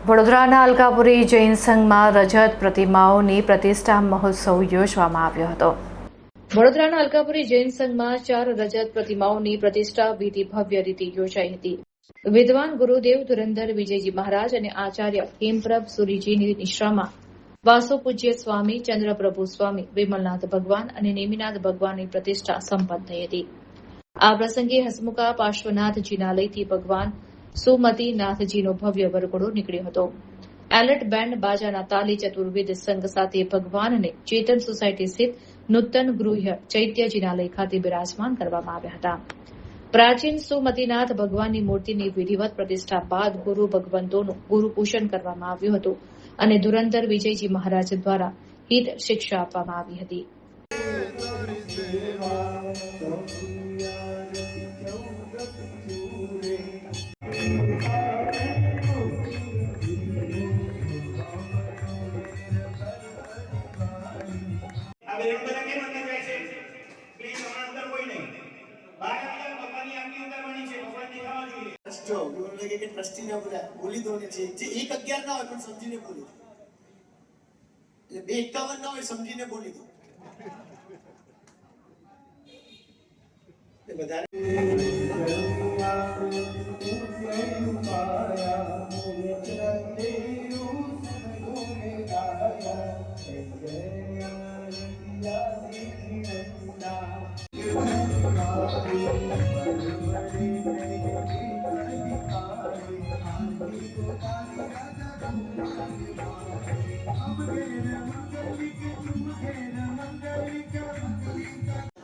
વડોદરાના અલકાપુરી જૈન સંઘમાં રજત પ્રતિમાઓની પ્રતિષ્ઠા મહોત્સવ યોજવામાં આવ્યો હતો। વડોદરાના અલકાપુરી જૈન સંઘમાં 4 રજત પ્રતિમાઓની પ્રતિષ્ઠા વિધિ ભવ્ય રીતે યોજાઈ હતી। વિદ્વાન ગુરુદેવ ધુરંધર વિજયજી મહારાજ અને આચાર્ય હેમપ્રભ સુરીજીની નિશ્રામાં વાસો પૂજ્ય સ્વામી ચંદ્રપ્રભુ સ્વામી વિમલનાથ ભગવાન અને નેમિનાથ ભગવાનની પ્રતિષ્ઠા સંપન્ન થઈ હતી। આ પ્રસંગે હસમુખા પાર્શ્વનાથ જિનાલયથી ભગવાન સુમતીનાથજીનો ભવ્ય વરઘોડો નીકળ્યો હતો। એલર્ટ બેન્ડ બાજાના તાલી ચતુર્વેદ સંઘ સાથે ભગવાનને ચેતન સોસાયટી સ્થિત નૂતન ગૃહ ચૈત્ય જિનાલય ખાતે બિરાજમાન કરવામાં આવ્યા હતા। પ્રાચીન સુમતીનાથ ભગવાનની મૂર્તિની વિધિવત પ્રતિષ્ઠા બાદ ગુરુ ભગવંતોનું ગુરુપૂજન કરવામાં આવ્યું હતું અને ધુરંધર વિજયજી મહારાજ દ્વારા હિત શિક્ષા આપવામાં આવી હતી। ટ્રસ્ટી ને બોલી દો ને જે 1:11 ના હોય પણ સમજીને બોલો, એટલે 2:51 ના હોય સમજીને બોલી દો।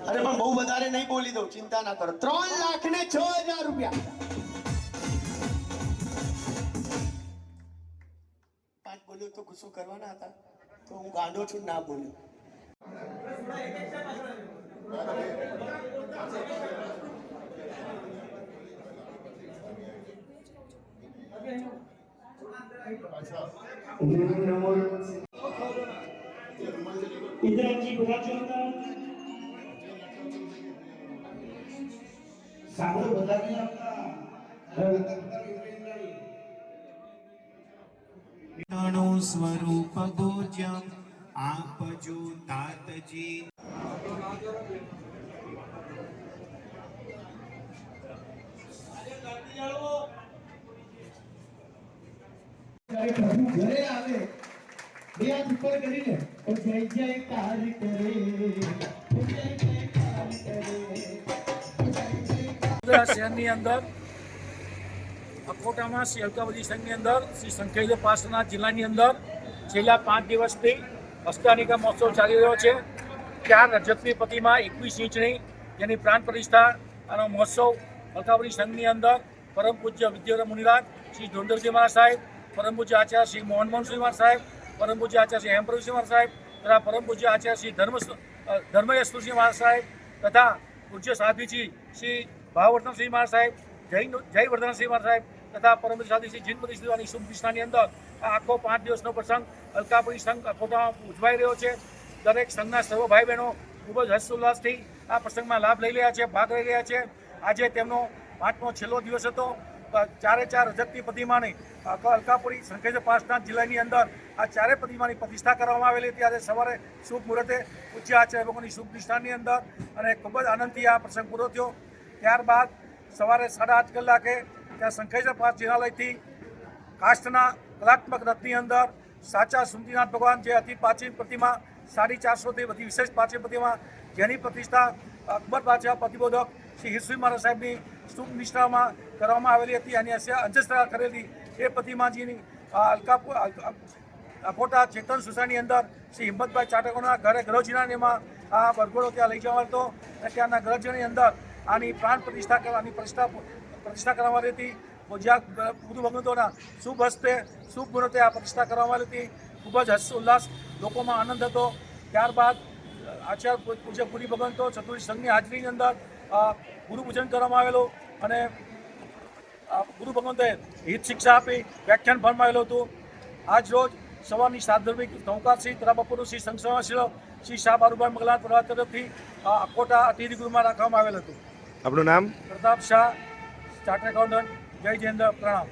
अरे પણ બહુ વધારે નહીં બોલી દો, ચિંતા ના કરો। 3,06,000 રૂપિયા। 5 બોલ્યો તો ગુસ્સો કરવાના હતા, તો હું ગાંડો છું, ના બોલ્યો। ઇન્દ્રજી ગુજરાતી સાંભળો બધા નહીં આવતા। સ્વરૂપ ભોજ્યમ આપજો તાતજી। પ્રભુ ઘરે આવે બે હાથ ઉપર કરીને જય જયકાર કરે, જય જયકાર કરે। શહેરની અંદર અખોટામાં શ્રી અલકાપુરી સંઘની અંદર શ્રી શંકરદેવ પાર્શ્વનાથ જિલ્લાની અંદર છેલ્લા 5 દિવસથી અષ્ટાનિકા મહોત્સવ ચાલી રહ્યો છે। 4 રજતની પ્રતિમા 21 ઇંચની જેની પ્રાણ પ્રતિષ્ઠા અને મહોત્સવ અલકાપુરી સંઘની અંદર પરમ પૂજ્ય વિદ્યાધર મુનિરાજ શ્રી ધુરંધરજી મહારાજ સાહેબ, પરમ પૂજ્ય આચાર્ય શ્રી મોહનમોહનસિંહ મહારાજ સાહેબ, પરમ પૂજ્ય આચાર્ય શ્રી હેમપ્રભુસિંહ મહારાજ સાહેબ તથા પરમ પૂજ્ય આચાર્ય શ્રી ધર્મયસ્તુસિંહ મહારાજ સાહેબ તથા પૂજ્ય સાધ્વીજી શ્રી ભાવવર્ધનસિંહ મહારાજ સાહેબ, જયવર્ધનસિંહ મહારાજ સાહેબ તથા પરમ સાધ્વી શ્રી જીનપતિ શ્રીની શુભ નિષ્ઠાની અંદર આ આખો 5 દિવસનો પ્રસંગ અલકાપુરી સંઘ અખોટામાં ઉજવાઈ રહ્યો છે। દરેક સંઘના સર્વ ભાઈ બહેનો ખૂબ જ હર્ષોલ્લાસથી આ પ્રસંગમાં લાભ લઈ રહ્યા છે, ભાગ લઈ રહ્યા છે। આજે તેમનો 5મો છેલ્લો દિવસ હતો। 4 રજતની પ્રતિમાની અલકાપુરી શંકરદેવ પાર્શ્વનાથ જિલ્લાની અંદર આ 4 પ્રતિમાની પ્રતિષ્ઠા કરવામાં આવેલી હતી। આજે સવારે શુભ મુહૂર્તે પૂજ્ય આચાર્ય ભગવાનની શુભ નિષ્ઠાની અંદર અને ખૂબ જ આનંદથી આ પ્રસંગ પૂરો થયો। ત્યારબાદ સવારે 8:30 કલાકે ત્યાં શંકરદેવ પાર્શ્વ જિનાલયથી કાષ્ઠના કલાત્મક રથની અંદર સાચા સુમતીનાથ ભગવાન જે અતિ પ્રાચીન પ્રતિમા 450થી વધુ વિશેષ પ્રાચીન પ્રતિમા જેની પ્રતિષ્ઠા અકબર બાદશાહ પ્રતિબોધક શ્રી હિરસિંહ મહારાજ સાહેબની શુભ નિષ્ઠામાં કરવામાં આવેલી હતી અને અંત્યસ્ત્રા કરેલી એ પ્રતિમાજીની અખોટા ચેતન સોસાયટીની અંદર શ્રી હિંમતભાઈ ચાટકોના ઘરે ગૃહજીનામાં આ વરઘોડો ત્યાં લઈ જવાનો હતો અને ત્યાંના ગૃહજીની અંદર આની પ્રાણ પ્રતિષ્ઠા કરવાની પ્રતિષ્ઠા કરવામાં આવી હતી। જ્યાં ગુરુ ભગવંતોના શુભ હસ્તે શુભ મુહૂર્તે આ પ્રતિષ્ઠા કરવામાં આવી હતી। ખૂબ જ હર્ષ ઉલ્લાસ, લોકોમાં આનંદ હતો। ત્યારબાદ આચાર્ય પૂજ્ય ગુરુ ભગવંતો ચતુર્થી સંઘની હાજરીની અંદર ગુરુ પૂજન કરવામાં આવેલું અને ગુરુ ભગવંતોએ હિત શિક્ષા આપી વ્યાખ્યાન ફરમાવેલું હતું। આજ રોજ સવારની સાધર્મિક નૌકાશ્રી તથા બપોરનું શ્રી સંસદ શ્રી શાહ બારુભાઈ મગલાન પ્રવાહ તરફથી અખોટા અતિથિગૃહમાં રાખવામાં આવેલ હતું। આપનું નામ? પ્રતાપ શાહ, ચાર્ટર્ડ એકાઉન્ટન્ટ, જય જયેન્દ્ર, પ્રણામ।